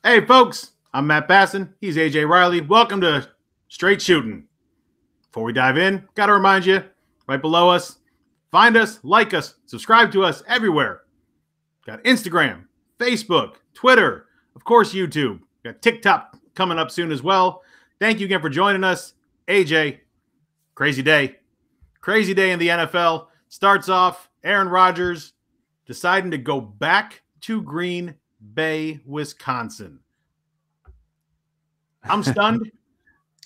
Hey, folks, I'm Matt Basson. He's A.J. Riley. Welcome to Straight Shooting. Before we dive in, got to remind you, right below us, find us, like us, subscribe to us everywhere. Got Instagram, Facebook, Twitter, of course, YouTube. Got TikTok coming up soon as well. Thank you again for joining us. AJ, crazy day. Crazy day in the NFL. Starts off Aaron Rodgers deciding to go back to Green Bay, Wisconsin. I'm stunned.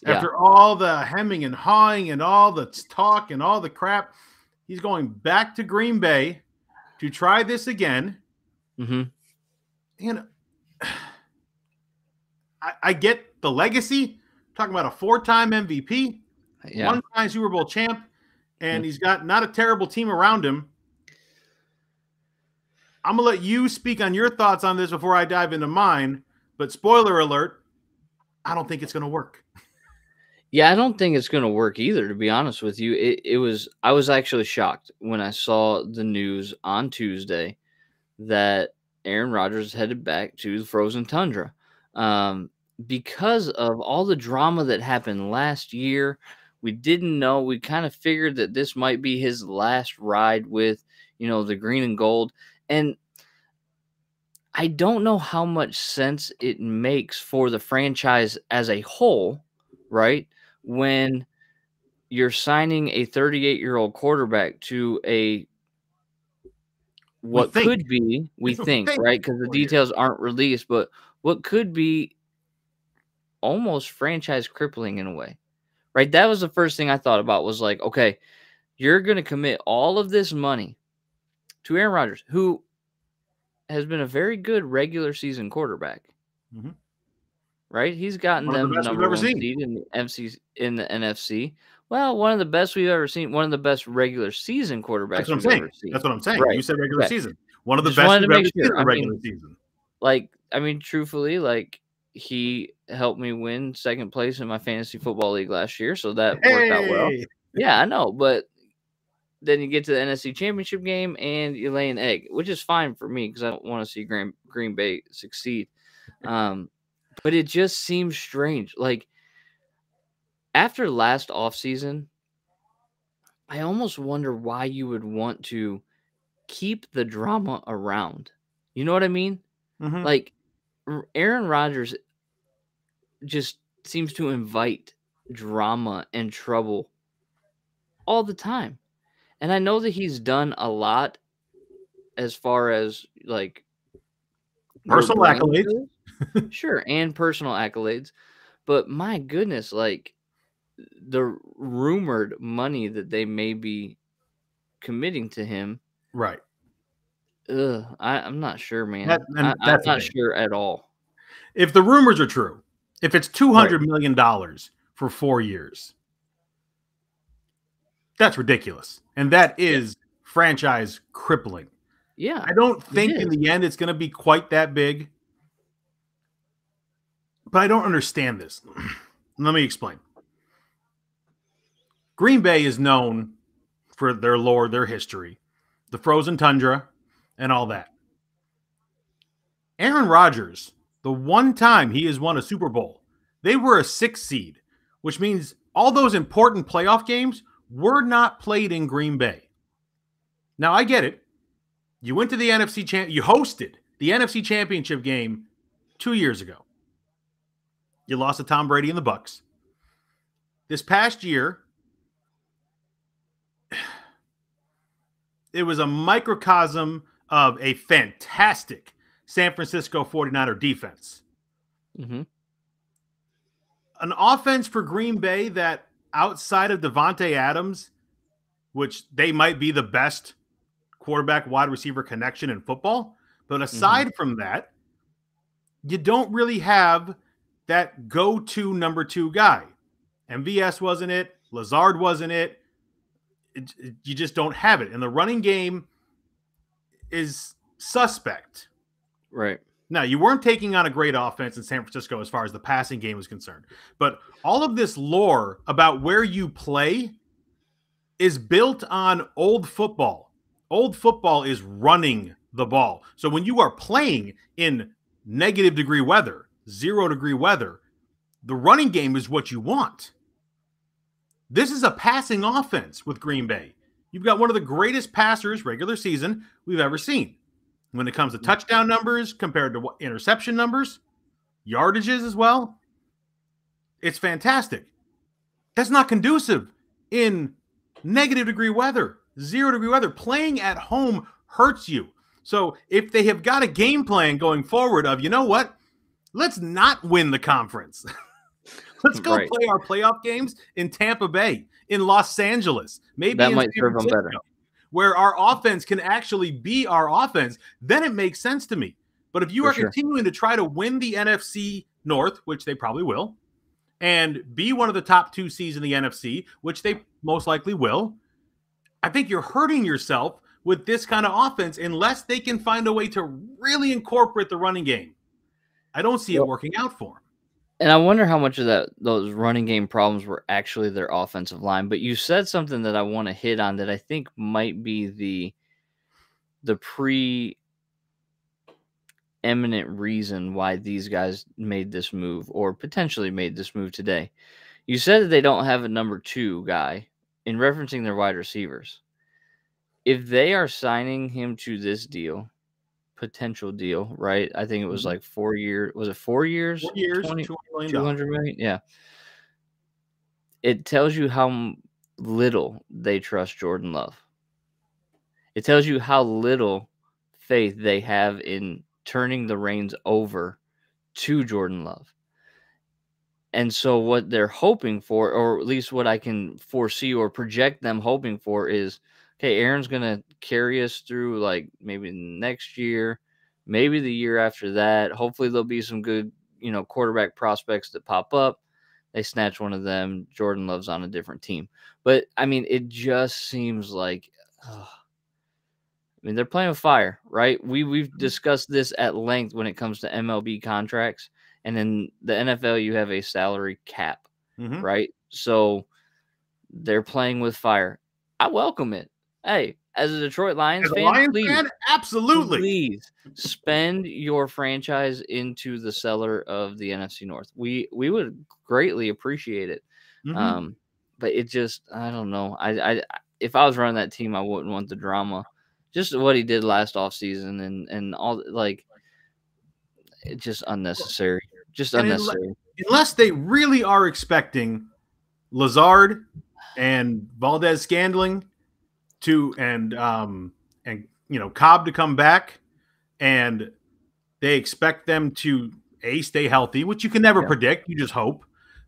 After all the hemming and hawing and all the talk and all the crap, he's going back to Green Bay to try this again. Mm-hmm. And I get the legacy. Talking about a 4-time MVP, 1-time Super Bowl champ, and he's got not a terrible team around him. I'm going to let you speak on your thoughts on this before I dive into mine. But spoiler alert, I don't think it's going to work. Yeah, I don't think it's going to work either, to be honest with you. I was actually shocked when I saw the news on Tuesday that Aaron Rodgers headed back to the frozen tundra. Because of all the drama that happened last year, we didn't know. We kind of figured that this might be his last ride with, the green and gold. And I don't know how much sense it makes for the franchise as a whole, right? When you're signing a 38-year-old quarterback to what could be, we think, right? Because the details aren't released, but what could be almost franchise crippling in a way, right? That was the first thing I thought about, was like, okay, you're going to commit all of this money to Aaron Rodgers, who has been a very good regular season quarterback. Mm-hmm. Right? He's gotten them the number one seed in the NFC. Well, one of the best we've ever seen. One of the best regular season quarterbacks we've ever seen. That's what I'm saying. Right. You said regular season. One of the best we've ever seen in the regular season. Truthfully, he helped me win second place in my fantasy football league last year, so that worked out well. Yeah, I know, but then you get to the NFC Championship game and you lay an egg, which is fine for me because I don't want to see Green Bay succeed. But it just seems strange. Like, after last offseason, I almost wonder why you would want to keep the drama around. You know what I mean? Mm-hmm. Like, Aaron Rodgers just seems to invite drama and trouble all the time. And I know that he's done a lot as far as, like, personal accolades. Sure, and personal accolades. But my goodness, like, the rumored money that they may be committing to him. Right. I'm not sure, man. I'm not sure at all. If the rumors are true, if it's $200 million for 4 years, that's ridiculous. And that is franchise crippling. Yeah. I don't think in the end it's going to be quite that big. But I don't understand this. Let me explain. Green Bay is known for their lore, their history, the frozen tundra, and all that. Aaron Rodgers, the one time he has won a Super Bowl, they were a 6th seed, which means all those important playoff games were not played in Green Bay. Now, I get it. You went to the you hosted the NFC Championship game 2 years ago. You lost to Tom Brady and the Bucs. This past year, it was a microcosm of a fantastic San Francisco 49er defense. Mm-hmm. An offense for Green Bay that, outside of Devontae Adams, which they might be the best quarterback wide receiver connection in football, but aside from that, you don't really have that go-to number 2 guy. MVS wasn't it. Lazard wasn't it. You just don't have it. And the running game is suspect. Right. Now, you weren't taking on a great offense in San Francisco as far as the passing game is concerned. But all of this lore about where you play is built on old football. Old football is running the ball. So when you are playing in negative-degree weather, 0-degree weather, the running game is what you want. This is a passing offense with Green Bay. You've got one of the greatest passers regular season we've ever seen. When it comes to touchdown numbers compared to interception numbers, yardages as well, it's fantastic. That's not conducive in negative-degree weather, 0-degree weather. Playing at home hurts you. So if they have got a game plan going forward of, you know what, let's not win the conference. Let's go play our playoff games in Tampa Bay, in Los Angeles, maybe that in might San serve them Francisco, better, where our offense can actually be our offense. Then it makes sense to me. But if you are continuing to try to win the NFC North, which they probably will, and be one of the top 2 seeds in the NFC, which they most likely will, I think you're hurting yourself with this kind of offense unless they can find a way to really incorporate the running game. I don't see it working out for them. And I wonder how much of those running game problems were actually their offensive line. But you said something that I want to hit on that I think might be the preeminent reason why these guys made this move or potentially made this move today. You said that they don't have a number 2 guy in referencing their wide receivers. If they are signing him to this deal, potential deal, right? I think it was like 4 years. Was it 4 years? 4 years, $200 million. $200 million? Yeah. It tells you how little they trust Jordan Love. It tells you how little faith they have in turning the reins over to Jordan Love. And so what they're hoping for, or at least what I can foresee or project them hoping for is, okay, Aaron's going to carry us through like maybe next year, maybe the year after that. Hopefully there'll be some good, quarterback prospects that pop up. They snatch one of them. Jordan Love's on a different team. But, I mean, it just seems like, they're playing with fire, right? We've discussed this at length when it comes to MLB contracts. And in the NFL, you have a salary cap, right? So they're playing with fire. I welcome it. Hey, as a Detroit Lions fan, absolutely. Please spend your franchise into the cellar of the NFC North. We would greatly appreciate it. But it just, I don't know. I if I was running that team, I wouldn't want the drama. Just what he did last offseason and all, like, it's just unnecessary. Just unnecessary. Unless they really are expecting Lazard and Valdez-Scantling and Cobb to come back, and they expect them to stay healthy, which you can never predict. You just hope.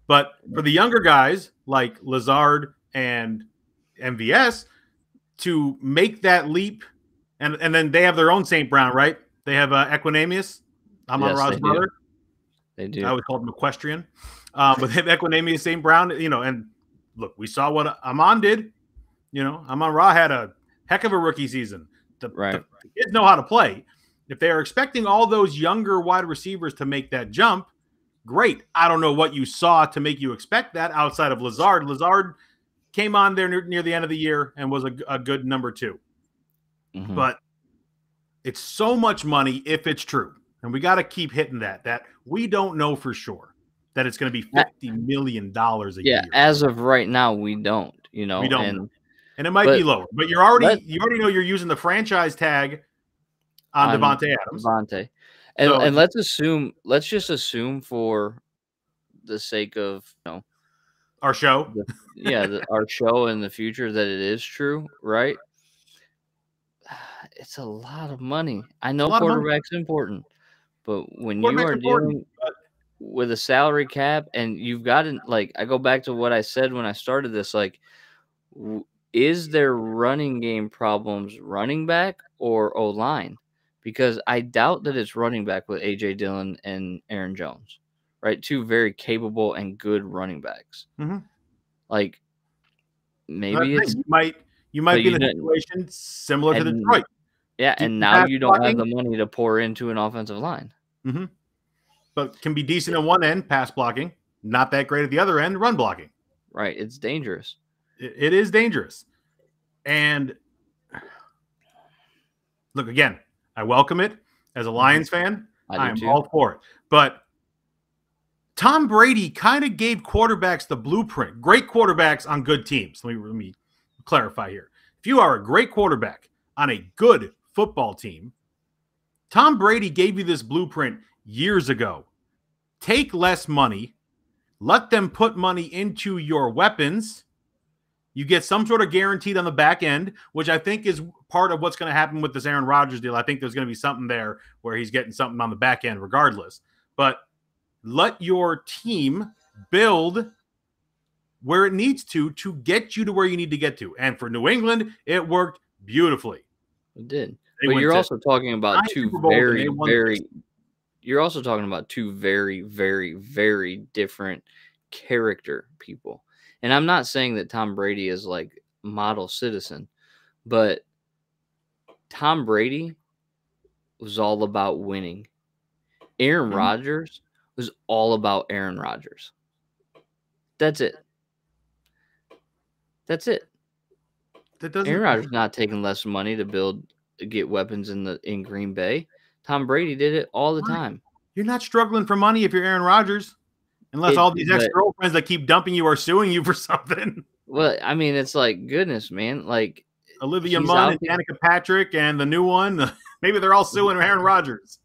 But for the younger guys like Lazard and MVS to make that leap, and then they have their own St. Brown, right? They have Equinemius, Amon-Ra's brother. They do. I would call him equestrian. But they have Equinemius, St. Brown, and look, we saw what Amon did. Amon-Ra had a heck of a rookie season. The kids know how to play. If they are expecting all those younger wide receivers to make that jump, great. I don't know what you saw to make you expect that outside of Lazard. Lazard came on there near the end of the year and was a good number 2. But it's so much money if it's true. And we got to keep hitting that we don't know for sure that it's going to be $50 million a year. Yeah, as of right now, we don't. We don't know. And it might be lower. But you already know you're using the franchise tag on Devontae Adams. And let's just assume for the sake of our show. Our show in the future that it is true, right? It's a lot of money. I know quarterback's important, but when you are dealing with a salary cap and you've got I go back to what I said when I started this, is there running game problems running back or O-line? Because I doubt that it's running back with A.J. Dillon and Aaron Jones, right? 2 very capable and good running backs. Maybe it's you might be in a situation similar to Detroit. Yeah, and now you don't have the money to pour into an offensive line. But can be decent on one end, pass blocking, not that great at the other end, run blocking. Right, it's dangerous. It is dangerous. And look, again, I welcome it as a Lions fan. I am all for it. But Tom Brady kind of gave quarterbacks the blueprint. Great quarterbacks on good teams. Let me clarify here. If you are a great quarterback on a good football team, Tom Brady gave you this blueprint years ago. Take less money. Let them put money into your weapons. You get some sort of guaranteed on the back end, which I think is part of what's going to happen with this Aaron Rodgers deal. I think there's going to be something there where he's getting something on the back end regardless. But let your team build where it needs to get you to where you need to get to. And for New England, it worked beautifully. It did. But you're also talking about two very, very, very different character people. And I'm not saying that Tom Brady is like model citizen, but Tom Brady was all about winning. Aaron Rodgers was all about Aaron Rodgers. That's it. Aaron Rodgers not taking less money to get weapons in Green Bay. Tom Brady did it all the time. You're not struggling for money if you're Aaron Rodgers. Unless all these ex-girlfriends that keep dumping you are suing you for something. Well, I mean, it's like, goodness, man. Like Olivia Munn and Danica Patrick and the new one. Maybe they're all suing Aaron Rodgers.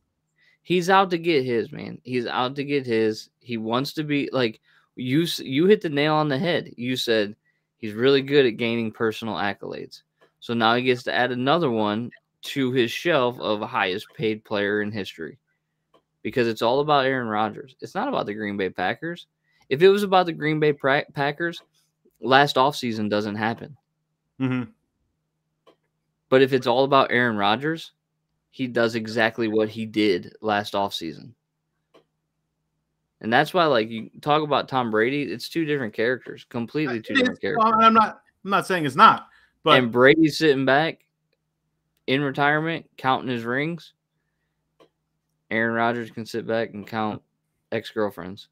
He's out to get his, man. He's out to get his. He wants to be like you hit the nail on the head. You said he's really good at gaining personal accolades. So now he gets to add another one to his shelf of highest paid player in history. Because it's all about Aaron Rodgers. It's not about the Green Bay Packers. If it was about the Green Bay Packers, last offseason doesn't happen. Mm-hmm. But if it's all about Aaron Rodgers, he does exactly what he did last offseason. And that's why, like, you talk about Tom Brady, it's two different characters, completely two different characters. Well, I'm not saying it's not. But and Brady's sitting back in retirement, counting his rings. Aaron Rodgers can sit back and count ex-girlfriends.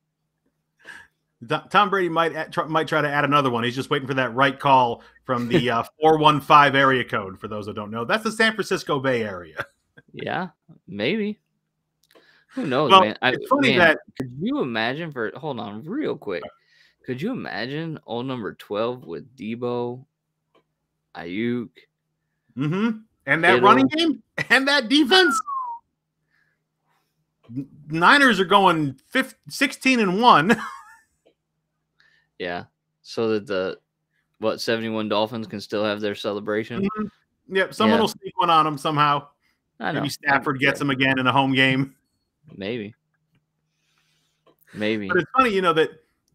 Tom Brady might try to add another one. He's just waiting for that right call from the 415 area code. For those that don't know, that's the San Francisco Bay Area. Yeah, maybe. Who knows, well, man? It's funny that could you imagine hold on real quick. Could you imagine old number 12 with Debo, Ayuk, and that running game and that defense? Niners are going 16-1. Yeah, so that the 71 Dolphins can still have their celebration. Mm-hmm. Yep, someone will sneak one on them somehow. I know. Maybe Stafford gets them again in a home game. Maybe. But it's funny, that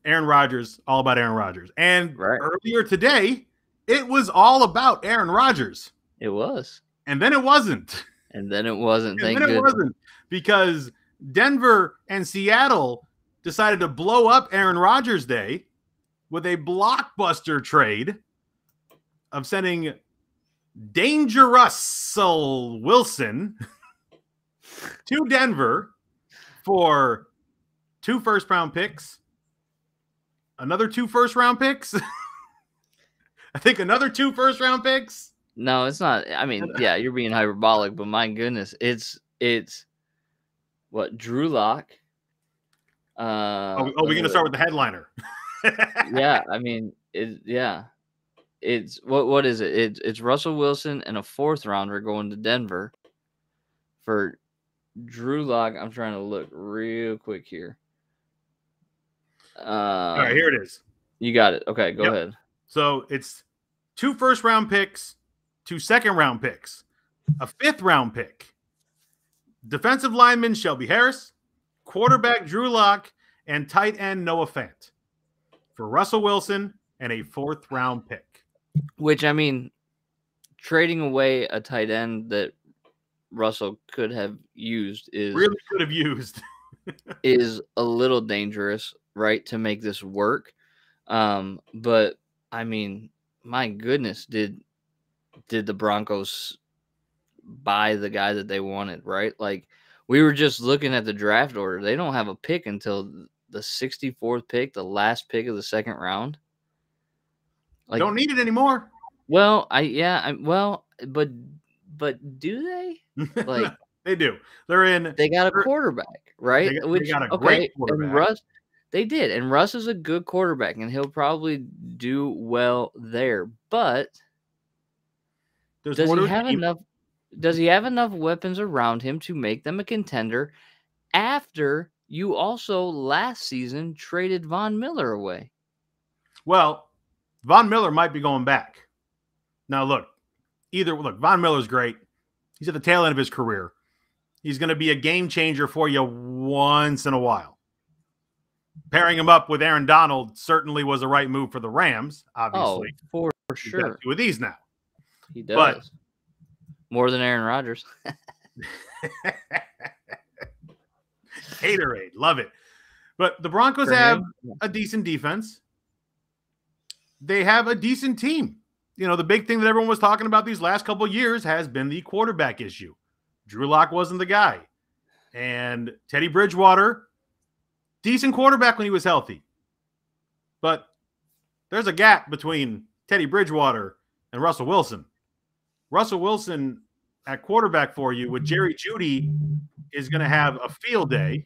Aaron Rodgers, all about Aaron Rodgers. And earlier today, it was all about Aaron Rodgers. It was. And then it wasn't. Thank goodness. It wasn't. Because Denver and Seattle decided to blow up Aaron Rodgers Day with a blockbuster trade of sending Dangerous Wilson to Denver for 2 first-round picks, another 2 first-round picks. I think another 2 first-round picks. No, it's not. I mean, yeah, you're being hyperbolic, but my goodness, it's what, Drew Lock? We're going to start with the headliner. Yeah, I mean, it's what is it? It's Russell Wilson and a 4th rounder going to Denver for Drew Lock. I'm trying to look real quick here. All right, here it is. You got it. Okay, go ahead. So it's 2 first-round picks, 2 second-round picks, a 5th-round pick. Defensive lineman Shelby Harris, quarterback Drew Lock, and tight end Noah Fant for Russell Wilson and a 4th-round pick. Which, I mean, trading away a tight end that Russell could have used is a little dangerous, right, to make this work. But I mean, my goodness, did the Broncos buy the guy that they wanted, right? Like, we were just looking at the draft order. They don't have a pick until the 64th pick, the last pick of the 2nd round. Like, don't need it anymore. Well, but do they? Like, They do. They got a quarterback, right? They got a great quarterback. And Russ, they did. And Russ is a good quarterback, and he'll probably do well there. But does he have enough? Does he have enough weapons around him to make them a contender after you also last season traded Von Miller away? Well, Von Miller might be going back. Now, look, Von Miller's great. He's at the tail end of his career. He's going to be a game changer for you once in a while. Pairing him up with Aaron Donald certainly was the right move for the Rams, obviously. Oh, for sure. He's got two of these now. He does. More than Aaron Rodgers. Haterade. Love it. But the Broncos have a decent defense. They have a decent team. You know, the big thing that everyone was talking about these last couple of years has been the quarterback issue. Drew Lock wasn't the guy. And Teddy Bridgewater, decent quarterback when he was healthy. But there's a gap between Teddy Bridgewater and Russell Wilson. Russell Wilson at quarterback for you with Jerry Jeudy is going to have a field day.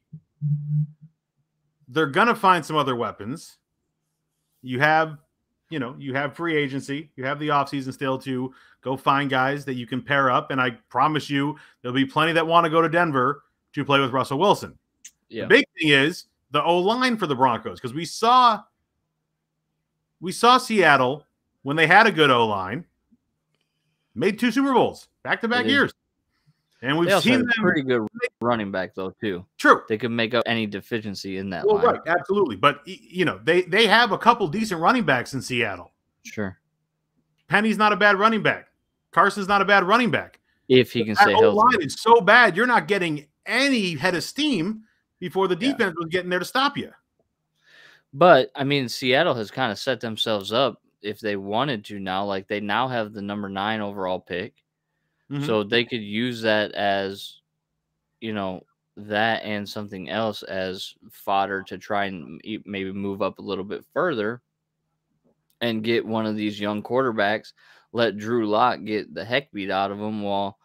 They're going to find some other weapons. You have free agency. You have the offseason still to go find guys that you can pair up. And I promise you there'll be plenty that want to go to Denver to play with Russell Wilson. Yeah. The big thing is the O-line for the Broncos, because we saw Seattle when they had a good O-line, made 2 Super Bowls back-to-back years. And we've seen them pretty good running back, though, too. True. They could make up any deficiency in that line. Right, absolutely. But, they have a couple decent running backs in Seattle. Sure. Penny's not a bad running back. Carson's not a bad running back. If he can stay healthy. That line is so bad, you're not getting any head of steam before the defense was getting there to stop you. But, I mean, Seattle has kind of set themselves up if they wanted to now. Like, they now have the number 9 overall pick. Mm-hmm. So they could use that as, that and something else as fodder to try and maybe move up a little bit further and get one of these young quarterbacks, let Drew Lock get the heck beat out of them while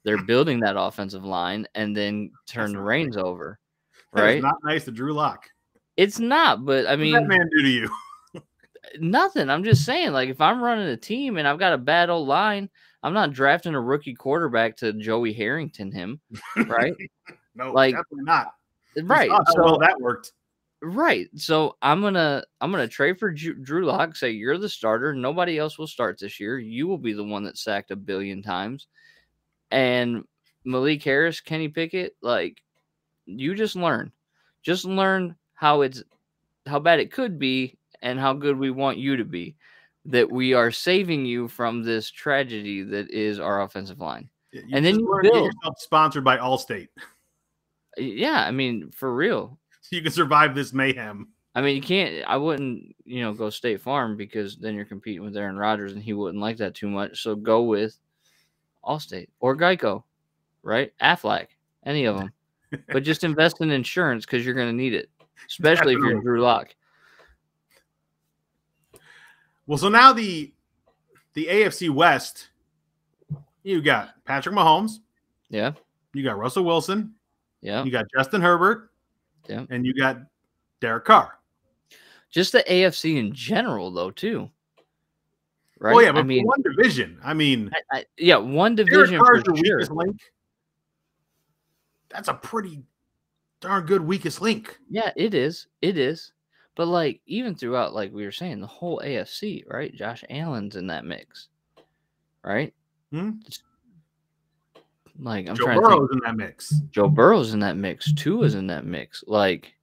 they're building that offensive line, and then turn the reins over. Right? It's not nice to Drew Lock. It's not, but I mean, what did that man do to you? Nothing. I'm just saying, like, if I'm running a team and I've got a bad old line, I'm not drafting a rookie quarterback to Joey Harrington him, right? No, definitely not. Right. So that worked. Right. So I'm gonna trade for Drew Lock. Say you're the starter. Nobody else will start this year. You will be the one that's sacked 1 billion times. And Malik Harris, Kenny Pickett, like, you just learn how bad it could be and how good we want you to be. That we are saving you from this tragedy that is our offensive line. And then you build. Yourself sponsored by Allstate. Yeah, I mean, for real. So you can survive this mayhem. I mean, I wouldn't, go State Farm, because then you're competing with Aaron Rodgers and he wouldn't like that too much. So go with Allstate or Geico, right? Aflac, any of them. But just invest in insurance because you're going to need it, especially if you're Drew Lock. Well, so now the AFC West, you got Patrick Mahomes. Yeah. You got Russell Wilson. Yeah. You got Justin Herbert. Yeah. And you got Derek Carr. Just the AFC in general, though, too. Right? Well, yeah, but one division. I mean, one division for sure. Weakest link. That's a pretty darn good weakest link. Yeah, it is. It is. But, like, even throughout, like we were saying, the whole AFC, right? Josh Allen's in that mix, right? Like, I'm trying to think. Joe Burrow's in that mix. Joe Burrow's in that mix. Tua's in that mix. Like,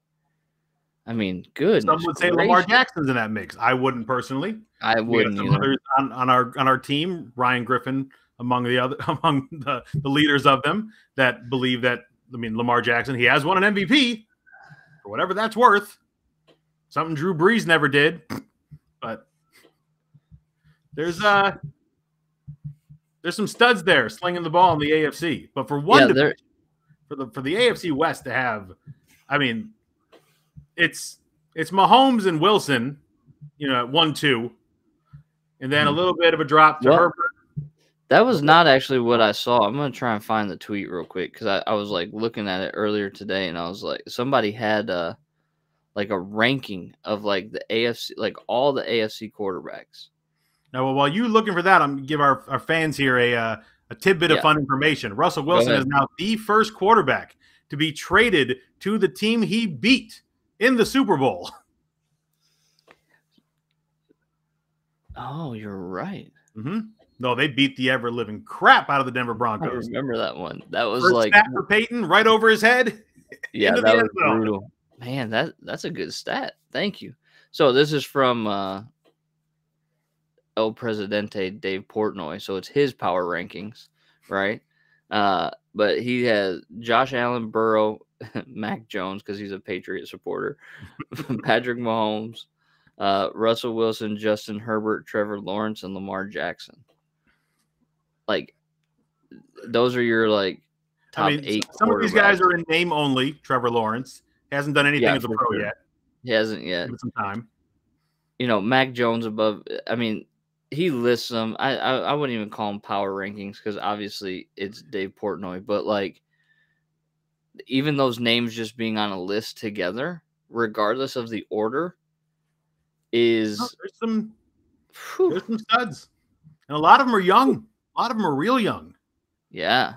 I mean, good. Some would say Lamar Jackson's in that mix. I wouldn't personally. I wouldn't either. On our team, Ryan Griffin among the leaders of them that believe that. I mean, Lamar Jackson, he has won an MVP for whatever that's worth. Something Drew Brees never did, but there's some studs there slinging the ball in the AFC. But for division, for the AFC West to have, I mean, it's Mahomes and Wilson, at 1-2, and then a little bit of a drop to Herbert. That was not actually what I saw. I'm gonna try and find the tweet real quick because I was like looking at it earlier today, and I was like, somebody had like a ranking of like the AFC, like all the AFC quarterbacks. Now, well, while you looking for that, I'm gonna give our fans here a tidbit of fun information. Russell Wilson is now the first quarterback to be traded to the team he beat in the Super Bowl. Oh, you're right. Mm-hmm. No, they beat the ever-living crap out of the Denver Broncos. I remember that one. That was first like stat for Peyton right over his head. Yeah, that was brutal. Man, that's a good stat. Thank you. So this is from El Presidente Dave Portnoy. So it's his power rankings, right? But he has Josh Allen, Burrow, Mac Jones because he's a Patriot supporter, Patrick Mahomes, Russell Wilson, Justin Herbert, Trevor Lawrence, and Lamar Jackson. Like, those are your like top 8. Some of these guys are in name only. Trevor Lawrence hasn't done anything as a pro yet. He hasn't yet. Give it some time. You know, Mac Jones above. I mean, he lists them. I wouldn't even call them power rankings because obviously it's Dave Portnoy. But like, even those names just being on a list together, regardless of the order, is there's some studs, and a lot of them are young. A lot of them are real young. Yeah.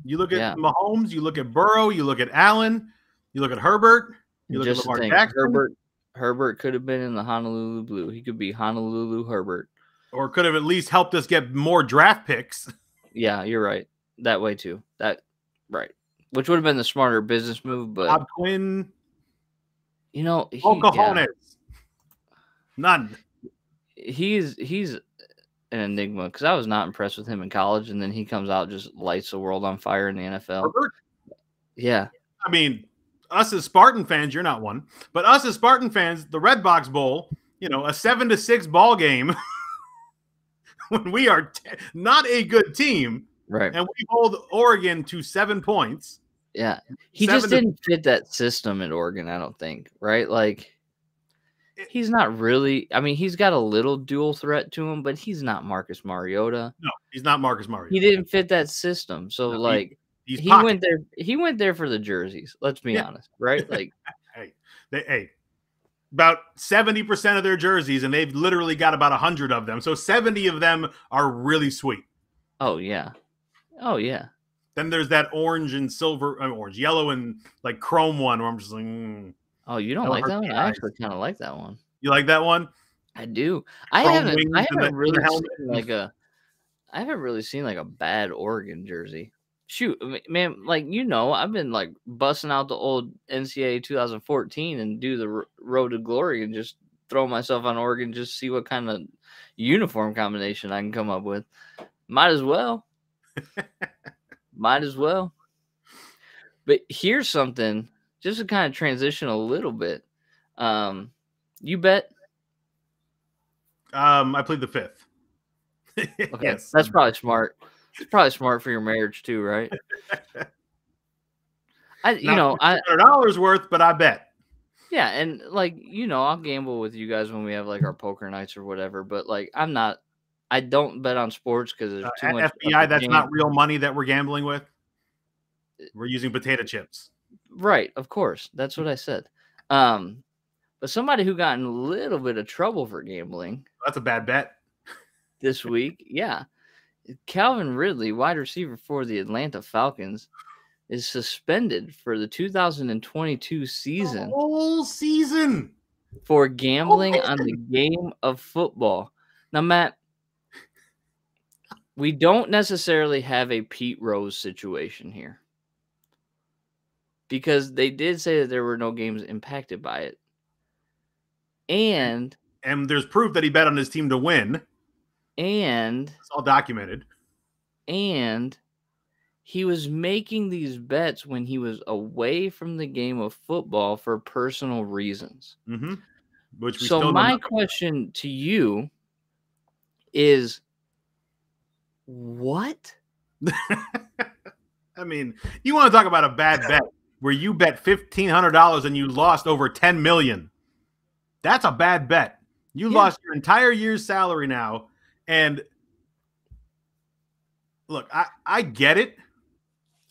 You look at Mahomes, you look at Burrow, you look at Allen, you look at Herbert, you look at Lamar Jackson. Herbert could have been in the Honolulu Blue. He could be Honolulu Herbert. Or could have at least helped us get more draft picks. Yeah, you're right. That way too. Right. Which would have been the smarter business move, but Bob Quinn. You know, cojones. None. He's an enigma because I was not impressed with him in college, and then he comes out just lights the world on fire in the NFL. Herbert? Yeah. I mean, us as Spartan fans, you're not one, but us as Spartan fans, the Red Box Bowl, you know, a 7-6 ball game when we are not a good team, right? And we hold Oregon to 7 points. Yeah, he just didn't fit that system at Oregon, I don't think, right? Like, he's not really. I mean, he's got a little dual threat to him, but he's not Marcus Mariota. No, he's not Marcus Mariota. He didn't fit that system, so no, like he went there. He went there for the jerseys. Let's be honest, right? Like, about 70% of their jerseys, and they've literally got about 100 of them. So 70 of them are really sweet. Oh yeah, oh yeah. Then there's that orange and silver, yellow and like chrome one where I'm just like, oh, you don't like that one? I actually kind of like that one. You like that one? I do. I haven't really seen like a bad Oregon jersey. Shoot, man, like, you know, I've been like busting out the old NCAA 2014 and do the Road to Glory and just throw myself on Oregon just to see what kind of uniform combination I can come up with. Might as well. Might as well. But here's something, just to kind of transition a little bit. You bet? I played the 5th. Okay, yes. That's probably smart. It's probably smart for your marriage too, right? $100 worth, but I bet. Yeah, and like, you know, I'll gamble with you guys when we have like our poker nights or whatever. But like, I don't bet on sports because there's too much. FBI, that's not real money that we're gambling with. We're using potato chips. Right, of course. That's what I said. But somebody who got in a little bit of trouble for gambling. That's a bad bet. This week, yeah. Calvin Ridley, wide receiver for the Atlanta Falcons, is suspended for the 2022 season. The whole season. For gambling on the game of football. Now, Matt, we don't necessarily have a Pete Rose situation here. Because they did say that there were no games impacted by it. And there's proof that he bet on his team to win. And it's all documented. And he was making these bets when he was away from the game of football for personal reasons. Mm-hmm. So my question to you is, what? I mean, you want to talk about a bad bet where you bet $1,500 and you lost over $10 million. That's a bad bet. You lost your entire year's salary now. And look, I get it.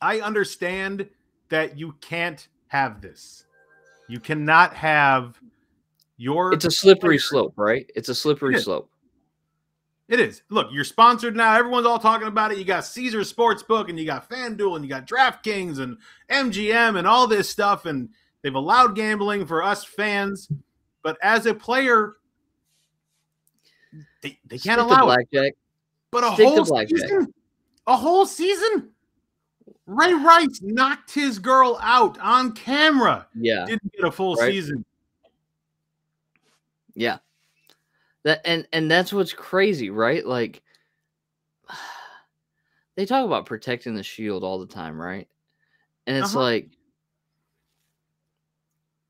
I understand that you can't have this. You cannot have your It's a slippery player. slope, right? It's a slippery slope. It is. Look, you're sponsored now. Everyone's all talking about it. You got Caesar Sportsbook, and you got FanDuel, and you got DraftKings, and MGM, and all this stuff. And they've allowed gambling for us fans. But as a player, they can't allow it. But a whole season? Ray Rice knocked his girl out on camera. Yeah. Didn't get a full season. Yeah. And that's what's crazy, right? Like, they talk about protecting the shield all the time, right? And it's like,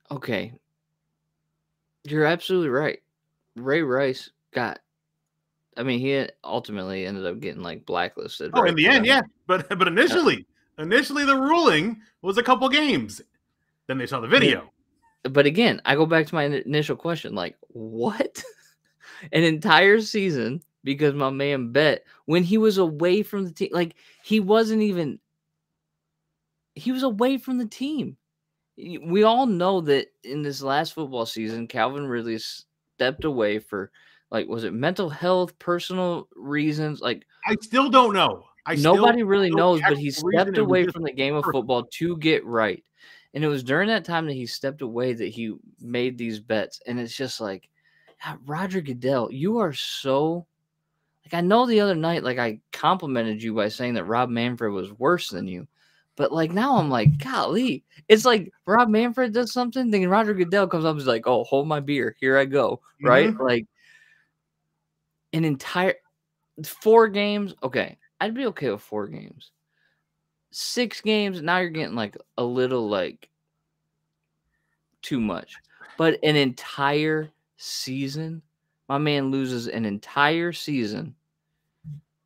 okay, you're absolutely right. Ray Rice he ultimately ended up getting like blacklisted. Oh, right? In the end, yeah. But initially the ruling was a couple games. Then they saw the video. But again, I go back to my initial question, like, what? An entire season because my man bet when he was away from the team. Like, he was away from the team. We all know that in this last football season, Calvin Ridley stepped away for, like, was it mental health, personal reasons? Like, I still don't know. Nobody really knows, but he stepped away from the game of football to get right. And it was during that time that he stepped away that he made these bets. And it's just like, Roger Goodell, you are so, like, I know the other night, like, I complimented you by saying that Rob Manfred was worse than you, but like now I'm like, golly, it's like Rob Manfred does something, then Roger Goodell comes up and is like, oh, hold my beer, here I go, right? Like, an entire 4 games, okay, I'd be okay with 4 games. 6 games, now you're getting like a little like too much, but an entire season, my man loses an entire season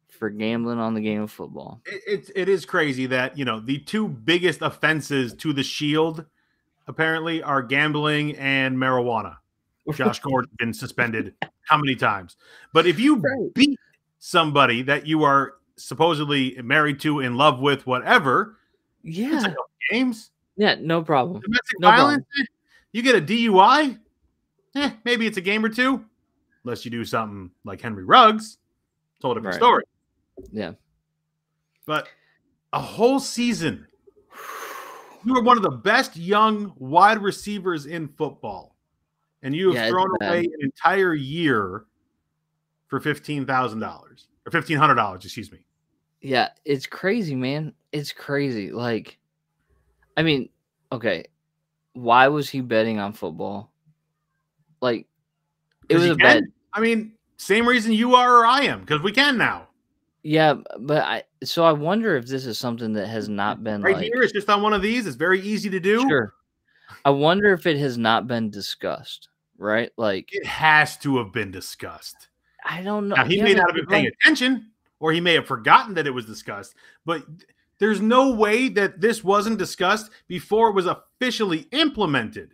for gambling on the game of football. It is crazy that, the 2 biggest offenses to the shield apparently are gambling and marijuana. Josh Gordon's been suspended how many times? But if you beat somebody that you are supposedly married to, in love with, whatever, it's a couple games. Yeah, no problem. Domestic violence, you get a DUI, maybe it's a game or 2, unless you do something like Henry Ruggs. It's a whole different story. Yeah. But a whole season, you are one of the best young wide receivers in football, and you have thrown away an entire year for $15,000 or $1,500, excuse me. Yeah, it's crazy, man. It's crazy. Like, I mean, okay, why was he betting on football? Like, it was a bet. I mean, same reason you are or I am, because we can now. Yeah, but I wonder if this is something that has not been here. It's just on one of these. It's very easy to do. Sure. I wonder if it has not been discussed, right? Like, it has to have been discussed. I don't know. Now, he may not have been paying attention, or he may have forgotten that it was discussed, but there's no way that this wasn't discussed before it was officially implemented.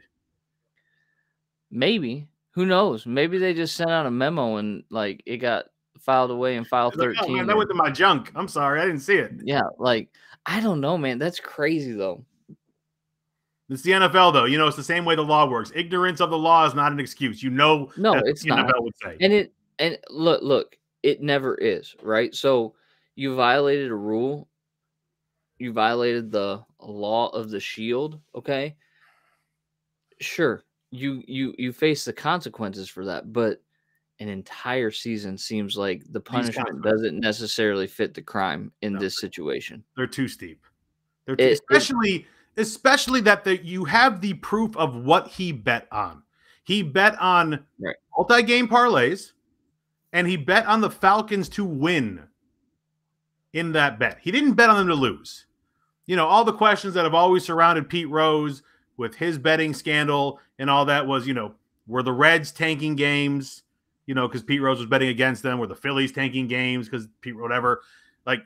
Maybe. Who knows? Maybe they just sent out a memo and, like, it got filed away in file 13. Oh, man, that went to my junk. I'm sorry. I didn't see it. Yeah, like, I don't know, man. That's crazy, though. It's the NFL, though. It's the same way the law works. Ignorance of the law is not an excuse. No, it's not. NFL would say. And look, it never is, right? So you violated a rule. You violated the law of the shield, okay? Sure, you face the consequences for that, but an entire season seems like the punishment doesn't necessarily fit the crime in this situation. They're too steep. They're too, especially that you have the proof of what he bet on. He bet on multi-game parlays, and he bet on the Falcons to win in that bet. He didn't bet on them to lose. All the questions that have always surrounded Pete Rose with his betting scandal and all that was, were the Reds tanking games? Because Pete Rose was betting against them. Were the Phillies tanking games because Pete, whatever? Like,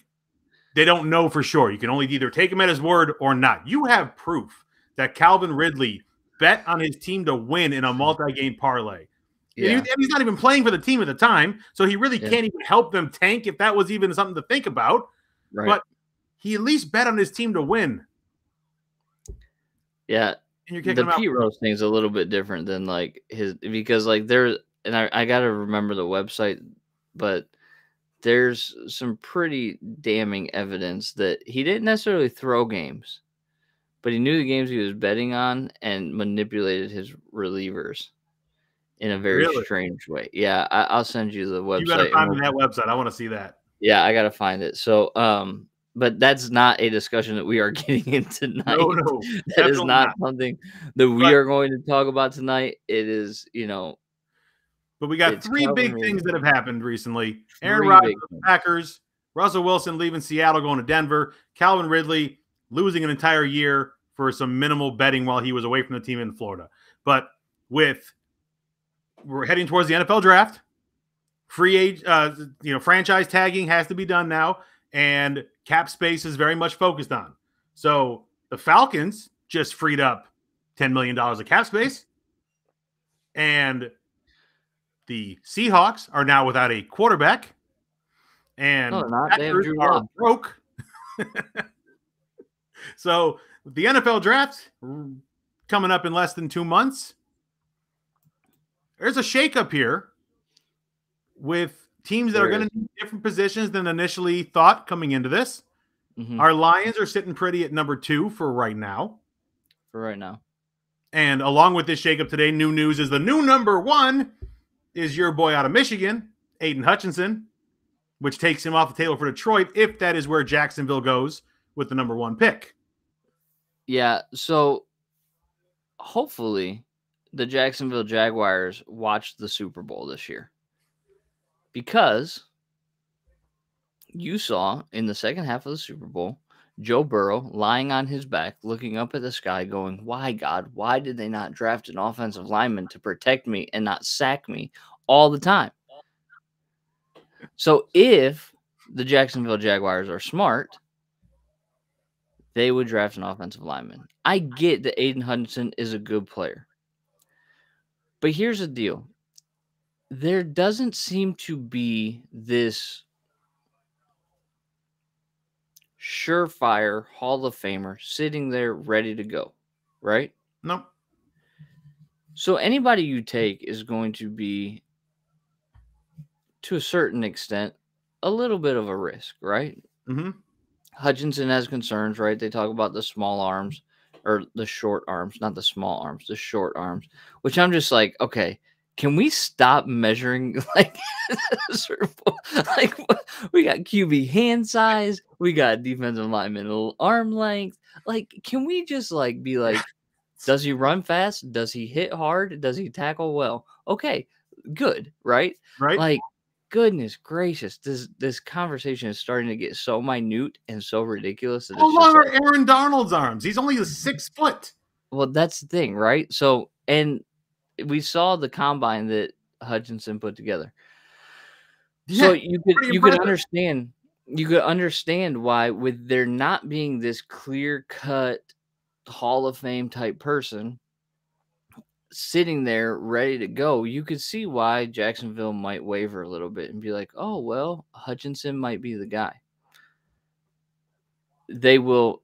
they don't know for sure. You can only either take him at his word or not. You have proof that Calvin Ridley bet on his team to win in a multi-game parlay. Yeah. And he's not even playing for the team at the time, so he really can't even help them tank if that was even something to think about. but he at least bet on his team to win. Yeah. And you're kicking the Pete Rose thing is a little bit different than like his, because like there, and I got to remember the website, but there's some pretty damning evidence that he didn't necessarily throw games, but he knew the games he was betting on and manipulated his relievers in a very strange way. Yeah, I'll send you the website. You got to find me that website. I want to see that. Yeah, I got to find it. So, but that's not a discussion that we are getting into tonight. No, that is not something that we are going to talk about tonight. It is, But we got three big things that have happened recently. Aaron Rodgers, Packers, Russell Wilson leaving Seattle, going to Denver, Calvin Ridley losing an entire year for some minimal betting while he was away from the team in Florida. But we're heading towards the NFL draft. Franchise tagging has to be done now, and cap space is very much focused on. So the Falcons just freed up $10 million of cap space, and the Seahawks are now without a quarterback, and Packers are broke. So the NFL draft coming up in less than 2 months. There's a shakeup here with teams that are going to need different positions than initially thought coming into this. Mm-hmm. Our Lions are sitting pretty at number 2 for right now. And along with this shakeup today, new news is the new number 1 is your boy out of Michigan, Aiden Hutchinson, which takes him off the table for Detroit if that is where Jacksonville goes with the number 1 pick. Yeah, so hopefully the Jacksonville Jaguars watch the Super Bowl this year, because you saw in the second half of the Super Bowl, Joe Burrow lying on his back, looking up at the sky going, why, God, why did they not draft an offensive lineman to protect me and not sack me all the time? So if the Jacksonville Jaguars are smart, they would draft an offensive lineman. I get that Aiden Hutchinson is a good player, but here's the deal. There doesn't seem to be this surefire Hall of Famer sitting there ready to go, right? No. So anybody you take is going to be, to a certain extent, a little bit of a risk, right? Mm-hmm. Hutchinson has concerns, right? They talk about the small arms, or the short arms, not the small arms, the short arms, which I'm just like, okay, can we stop measuring like we got QB hand size, we got defensive lineman arm length. Like, can we just like be like, does he run fast? Does he hit hard? Does he tackle well? Okay, good, right? Right. Like, goodness gracious, this conversation is starting to get so minute and so ridiculous. How long are Aaron Donald's arms? He's only 6 foot. Well, that's the thing, right? So, and we saw the combine that Hutchinson put together. Yeah, so you could understand why, with there not being this clear-cut Hall of Fame type person sitting there ready to go, you could see why Jacksonville might waver a little bit and be like, oh, well, Hutchinson might be the guy. It will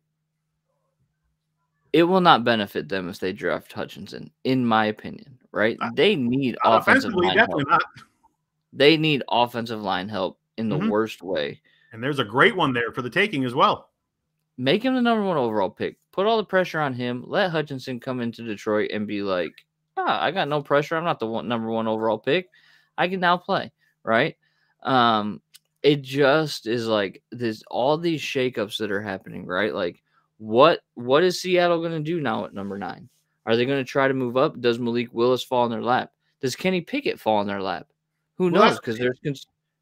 not benefit them if they draft Hutchinson, in my opinion, right? They need offensive line help. Not. They need offensive line help in the worst way. And there's a great one there for the taking as well. Make him the number 1 overall pick. Put all the pressure on him. Let Hutchinson come into Detroit and be like, I got no pressure. I'm not the number 1 overall pick. I can now play, right? It just is like this. All these shakeups that are happening, right? Like, what is Seattle going to do now at number 9? Are they going to try to move up? Does Malik Willis fall in their lap? Does Kenny Pickett fall in their lap? Who knows? Because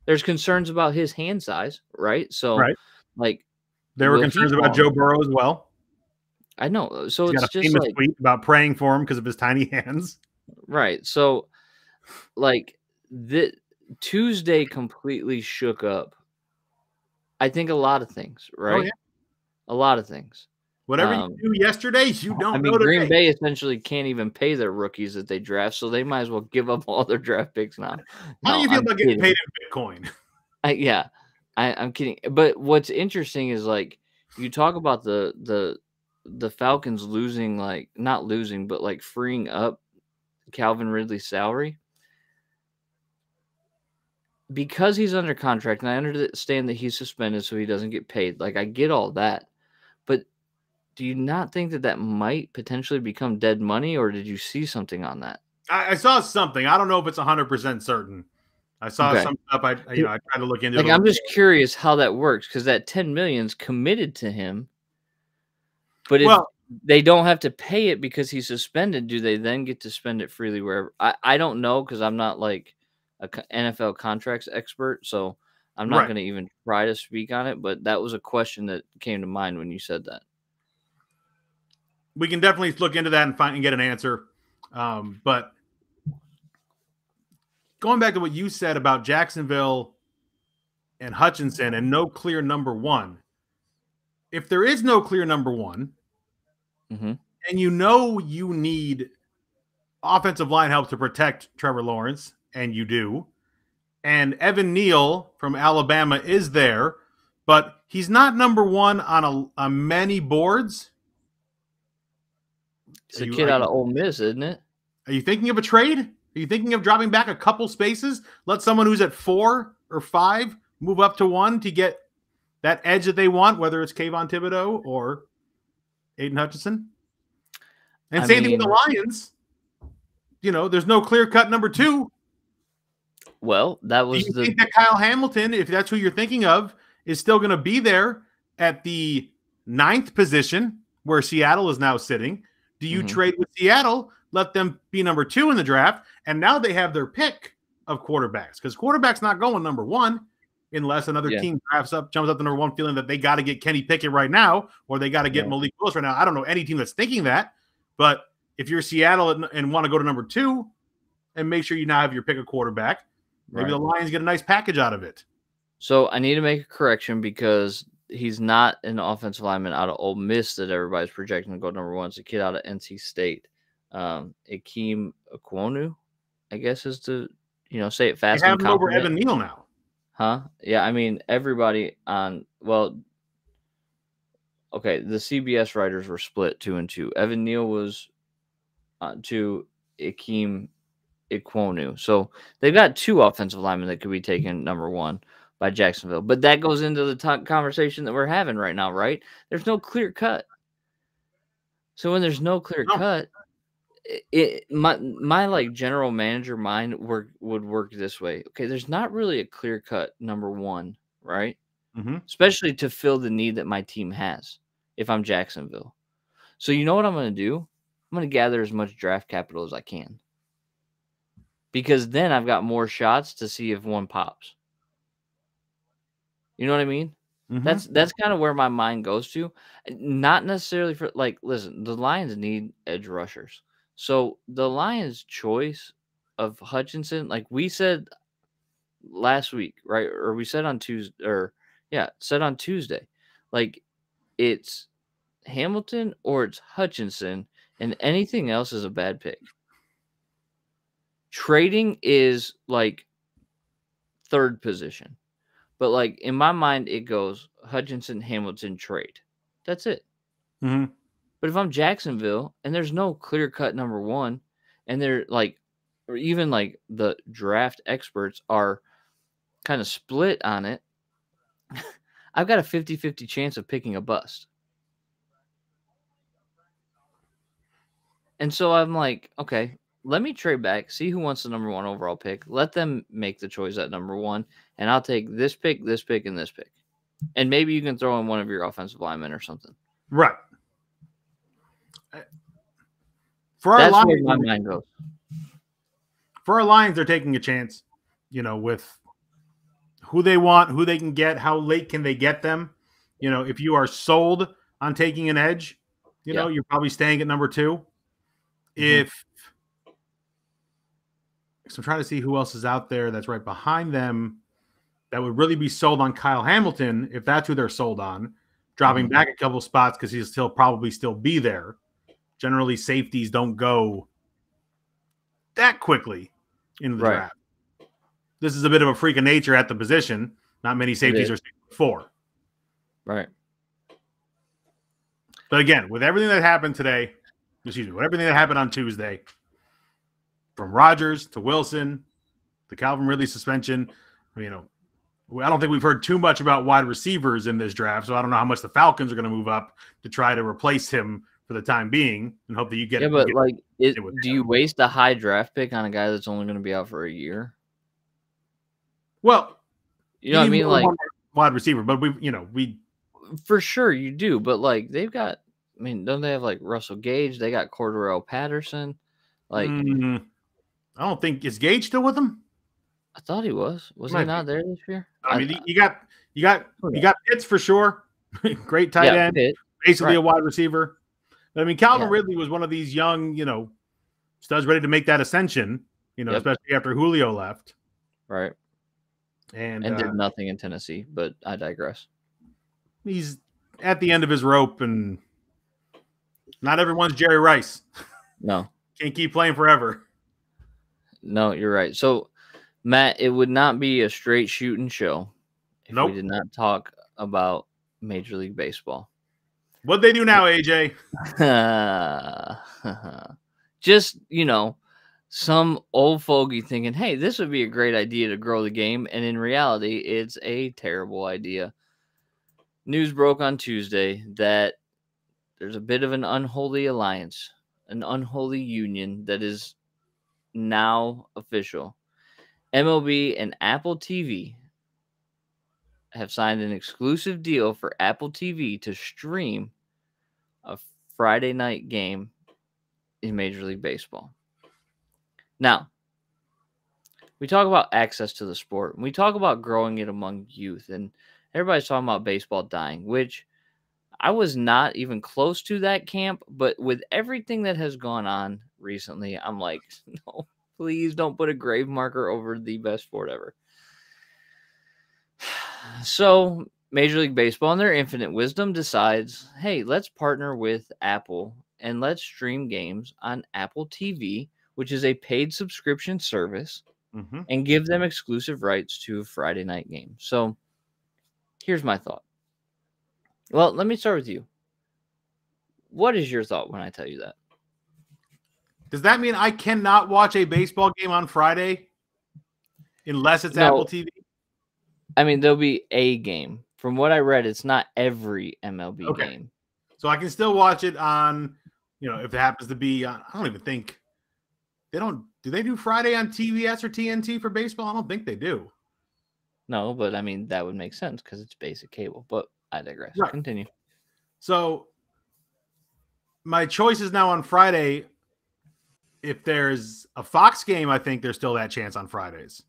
there's concerns about his hand size, right? So, like, there were concerns about Joe Burrow as well. I know. So he's it's got a just famous like tweet about praying for him because of his tiny hands. Right. So, like, the Tuesday completely shook up, I think, a lot of things, right? Oh, yeah. A lot of things. Whatever you do yesterday, you don't know today. Green Bay essentially can't even pay their rookies that they draft, so they might as well give up all their draft picks now. How do you feel about getting paid in Bitcoin? Yeah. I'm kidding. But what's interesting is like you talk about the Falcons losing, like not losing, but like freeing up Calvin Ridley's salary because he's under contract, and I understand that he's suspended so he doesn't get paid. Like I get all that, but do you not think that that might potentially become dead money, or did you see something on that? I saw something. I don't know if it's 100% certain. I saw Okay. some stuff. I tried to look into it. Like I'm just curious how that works because that 10 million's committed to him, but if they don't have to pay it because he's suspended, do they then get to spend it freely wherever? I don't know because I'm not like a NFL contracts expert, so I'm not going to even try to speak on it. But that was a question that came to mind when you said that. We can definitely look into that and get an answer. But going back to what you said about Jacksonville and Hutchinson and no clear number one, if there is no clear number one, and you need offensive line help to protect Trevor Lawrence, and you do, and Evan Neal from Alabama is there, but he's not number one on many boards. It's a kid out of Ole Miss, isn't it? Are you thinking of a trade? Are you thinking of dropping back a couple spaces? Let someone who's at 4 or 5 move up to 1 to get that edge that they want, whether it's Kayvon Thibodeau or Aiden Hutchinson. And same thing with the Lions. There's no clear-cut number 2. Well, that was Do you think that Kyle Hamilton, if that's who you're thinking of, is still going to be there at the 9th position where Seattle is now sitting? Do you trade with Seattle, let them be number 2 in the draft, and now they have their pick of quarterbacks? Because quarterback's not going number 1 unless another team jumps up to number 1 feeling that they got to get Kenny Pickett right now or they got to get Malik Willis right now. I don't know any team that's thinking that, but if you're Seattle and want to go to number 2 and make sure you now have your pick of quarterback, maybe the Lions get a nice package out of it. So I need to make a correction because he's not an offensive lineman out of Ole Miss that everybody's projecting to go number 1. It's a kid out of NC State. Akeem Ekwonu, I guess is to say it fast. They have him over Evan Neal now. Huh? Yeah, I mean everybody on okay, the CBS writers were split 2 and 2. Evan Neal was to Akeem Ekwonu. So they've got 2 offensive linemen that could be taken number 1 by Jacksonville. But that goes into the conversation that we're having right now, right? There's no clear cut. So when there's no clear cut, my like general manager mind would work this way. Okay, there's not really a clear cut number 1, right? Especially to fill the need that my team has if I'm Jacksonville. So you know what I'm going to do? I'm going to gather as much draft capital as I can. Because then I've got more shots to see if one pops. You know what I mean? That's kind of where my mind goes to. Not necessarily for listen, the Lions need edge rushers. So the Lions' choice of Hutchinson, like we said last week, right? Or we said on Tuesday, like it's Hamilton or it's Hutchinson, and anything else is a bad pick. Trading is like 3rd position. But like in my mind, it goes Hutchinson, Hamilton, trade. That's it. But if I'm Jacksonville and there's no clear cut number 1, and they're like, or even like the draft experts are kind of split on it, I've got a 50-50 chance of picking a bust. And so I'm like, okay, let me trade back, see who wants the number 1 overall pick. Let them make the choice at number 1, and I'll take this pick, and this pick. And maybe you can throw in one of your offensive linemen or something. Right. That's where my mind goes. For our Lions, they're taking a chance, with who they want, who they can get, how late can they get them. If you are sold on taking an edge, you're probably staying at number 2. So I'm trying to see who else is out there that's right behind them that would really be sold on Kyle Hamilton, if that's who they're sold on, dropping back a couple spots because he'll probably still be there. Generally, safeties don't go that quickly into the draft. This is a bit of a freak of nature at the position, Not many safeties are 6'4". Right. But again, with everything that happened today, with everything that happened on Tuesday, from Rodgers to Wilson to Calvin Ridley suspension, I don't think we've heard too much about wide receivers in this draft, so I don't know how much the Falcons are going to move up to try to replace him for the time being, and hope that you get. Yeah, but do you waste a high draft pick on a guy that's only going to be out for a year? Well, you know what I mean, like wide receiver, but we for sure you do, but like they've got. I mean, don't they have like Russell Gage? They got Cordarrelle Patterson. Like, I don't think is Gage still with them. I thought he was. Was he not there this year? I mean, you got Pitts for sure. Great tight end, basically a wide receiver. But, I mean, Calvin Ridley was one of these young, studs ready to make that ascension. Especially after Julio left. Right. And did nothing in Tennessee, but I digress. He's at the end of his rope, and not everyone's Jerry Rice. No. Can't keep playing forever. No, you're right. So, Matt, it would not be a straight shooting show if we did not talk about Major League Baseball. What'd they do now, AJ? Just, some old fogey thinking, hey, this would be a great idea to grow the game. And in reality, it's a terrible idea. News broke on Tuesday that there's a bit of an unholy alliance, an unholy union that is now official. MLB and Apple TV have signed an exclusive deal for Apple TV to stream a Friday night game in Major League Baseball. Now, we talk about access to the sport, and we talk about growing it among youth, and everybody's talking about baseball dying, which I was not even close to that camp, but with everything that has gone on recently, I'm like, no, please don't put a grave marker over the best sport ever. So, Major League Baseball, in their infinite wisdom, decides, hey, let's partner with Apple and let's stream games on Apple TV, which is a paid subscription service, and give them exclusive rights to a Friday night game. So, here's my thought. Well, let me start with you. What is your thought when I tell you that? Does that mean I cannot watch a baseball game on Friday unless it's Apple TV? I mean, there'll be a game. From what I read, it's not every MLB game. So I can still watch it on, if it happens to be on, I don't even think do they do Friday on TBS or TNT for baseball? I don't think they do. No, but I mean, that would make sense because it's basic cable, but I digress. Right. Continue. So my choice is now on Friday. If there's a Fox game, I think there's still that chance on Fridays.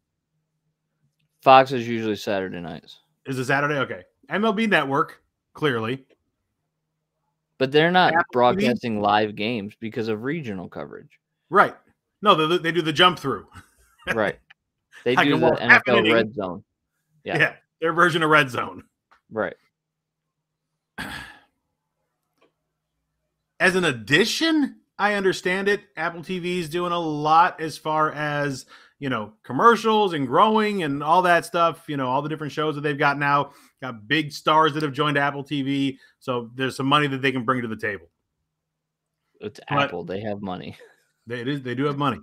Fox is usually Saturday nights. Is it Saturday? Okay. MLB Network, clearly. But they're not broadcasting live games because of regional coverage. Right. No, they do the jump through. Right. They do the NFL Red Zone. Yeah, their version of Red Zone. Right. As an addition, I understand it. Apple TV is doing a lot as far as, commercials and growing and all that stuff, all the different shows that they've got now. Got big stars that have joined Apple TV. So there's some money that they can bring to the table. It's Apple. They have money. They do have money.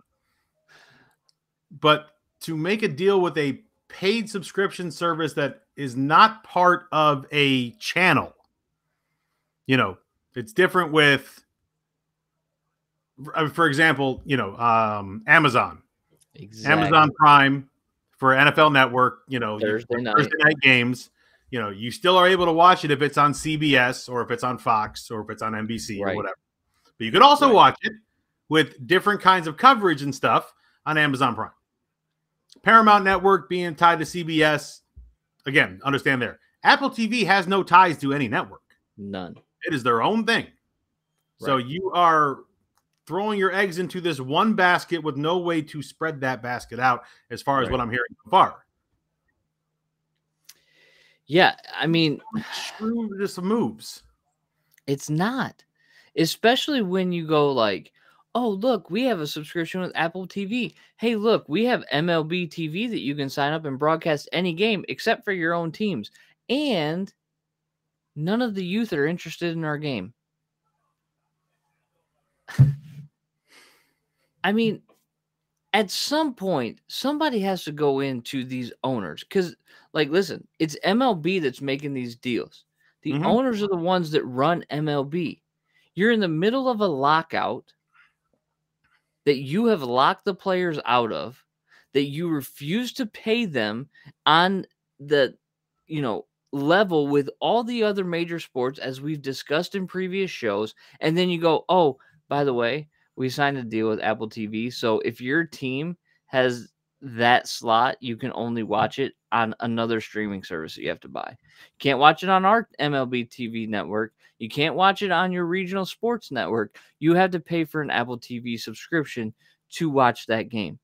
But to make a deal with a paid subscription service that is not part of a channel, it's different with, for example, Amazon. Exactly. Amazon Prime for NFL Network, Thursday night games, you still are able to watch it if it's on CBS or if it's on Fox or if it's on NBC or whatever. But you could also watch it with different kinds of coverage and stuff on Amazon Prime. Paramount Network being tied to CBS, again, understand there. Apple TV has no ties to any network. None. It is their own thing. Right. So you are throwing your eggs into this one basket with no way to spread that basket out as far as what I'm hearing so far. Yeah, I mean, screw just some moves. It's not. Especially when you go like, Oh, look, we have a subscription with Apple TV. Hey, look, we have MLB TV that you can sign up and broadcast any game except for your own teams. And none of the youth are interested in our game. I mean, at some point, somebody has to go into these owners because, like, listen, it's MLB that's making these deals. The owners are the ones that run MLB. You're in the middle of a lockout that you have locked the players out of, that you refuse to pay them on the, level with all the other major sports, as we've discussed in previous shows. And then you go, oh, by the way, we signed a deal with Apple TV. So if your team has that slot, you can only watch it on another streaming service that you have to buy. You can't watch it on our MLB TV network. You can't watch it on your regional sports network. You have to pay for an Apple TV subscription to watch that game.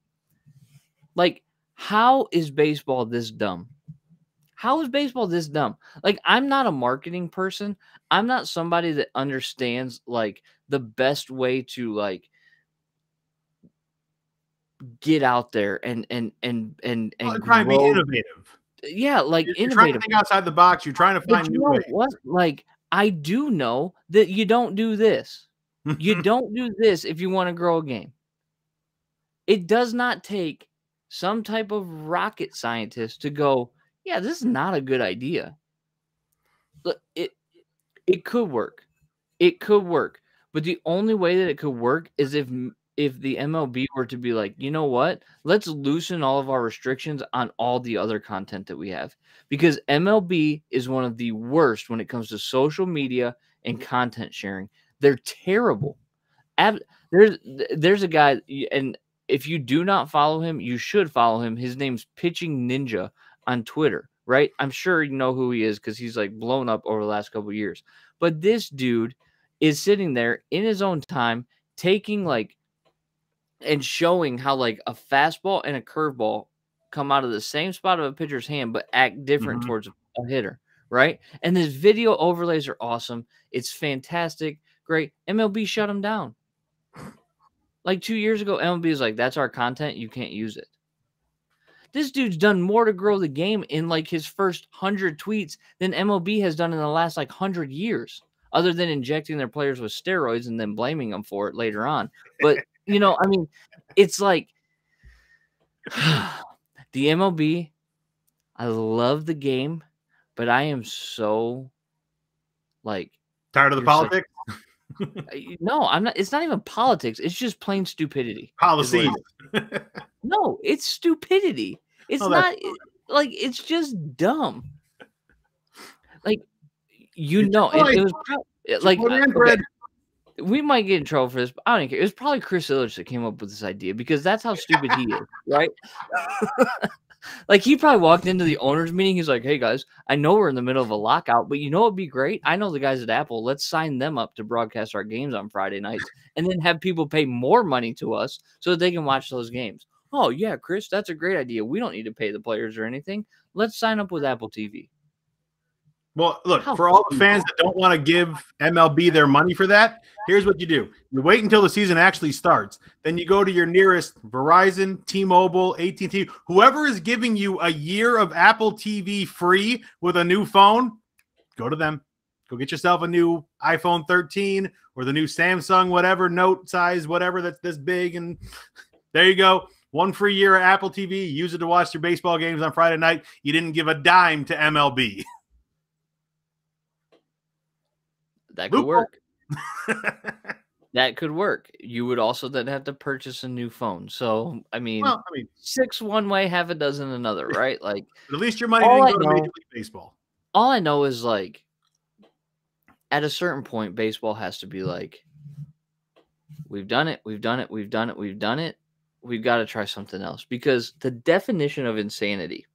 Like, how is baseball this dumb? How is baseball this dumb? Like, I'm not a marketing person. I'm not somebody that understands, like, the best way to, like, get out there and try and be grow. innovative. Yeah, like, You're trying to think outside the box. You're trying to find new ways. What? Like, I do know that you don't do this. You don't do this if you want to grow a game. It does not take some type of rocket scientist to go, yeah, this is not a good idea. Look, it could work. It could work. But the only way that it could work is if the MLB were to be like, you know what? Let's loosen all of our restrictions on all the other content that we have. Because MLB is one of the worst when it comes to social media and content sharing. They're terrible. There's a guy, and if you do not follow him, you should follow him. His name's Pitching Ninja on Twitter, right? I'm sure you know who he is because he's like blown up over the last couple of years. But this dude is sitting there in his own time taking like and showing how like a fastball and a curveball come out of the same spot of a pitcher's hand but act different towards a hitter, right? And his video overlays are awesome. It's fantastic. Great. MLB shut him down. Like 2 years ago, MLB is like, that's our content. You can't use it. This dude's done more to grow the game in like his first 100 tweets than MLB has done in the last like 100 years, other than injecting their players with steroids and then blaming them for it later on. But, I mean, it's like the MLB, I love the game, but I am so like tired of the politics. No, I'm not. It's not even politics. It's just plain stupidity. Policy. No, it's stupidity. It's not like it's just dumb. Like it was like okay, we might get in trouble for this, but I don't care. It was probably Chris Ilitch that came up with this idea because that's how stupid he is, right? Like he probably walked into the owners meeting. He's like, "Hey guys, I know we're in the middle of a lockout, but you know what'd be great? I know the guys at Apple. Let's sign them up to broadcast our games on Friday nights, and then have people pay more money to us so that they can watch those games." Oh yeah, Chris, that's a great idea. We don't need to pay the players or anything. Let's sign up with Apple TV. Well, look, for all the fans that don't want to give MLB their money for that, here's what you do. You wait until the season actually starts. Then you go to your nearest Verizon, T-Mobile, AT&T, whoever is giving you a year of Apple TV free with a new phone, go to them. Go get yourself a new iPhone 13 or the new Samsung, whatever, Note size, whatever that's this big. And there you go. 1 free year of Apple TV. Use it to watch your baseball games on Friday night. You didn't give a dime to MLB. That could work. That could work. You would also then have to purchase a new phone. So, I mean 6 one way, half a dozen another, right? Like, at least your money didn't go to Major League Baseball. All I know is, like, at a certain point, baseball has to be like, we've done it. We've got to try something else. Because the definition of insanity,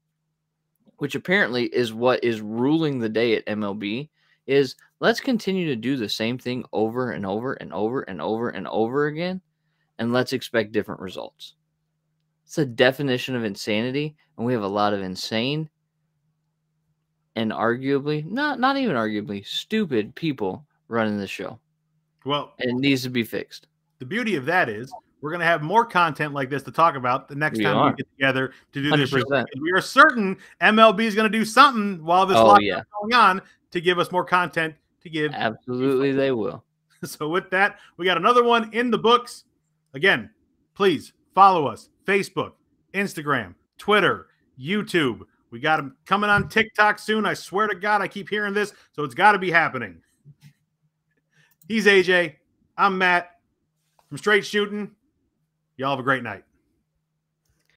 which apparently is what is ruling the day at MLB, is let's continue to do the same thing over and over and over and over and over again, and let's expect different results. It's a definition of insanity, and we have a lot of insane and arguably, not even arguably, stupid people running the show. Well, and it needs to be fixed. the beauty of that is we're going to have more content like this to talk about the next time we get together to do this show. We are certain MLB is going to do something while this lockdown is going on to give us more content to give. Absolutely, they will. So with that, we got another one in the books. Again, please follow us. Facebook, Instagram, Twitter, YouTube. We got them coming on TikTok soon. I swear to God, I keep hearing this, so it's got to be happening. He's AJ. I'm Matt from Straight Shooting. Y'all have a great night.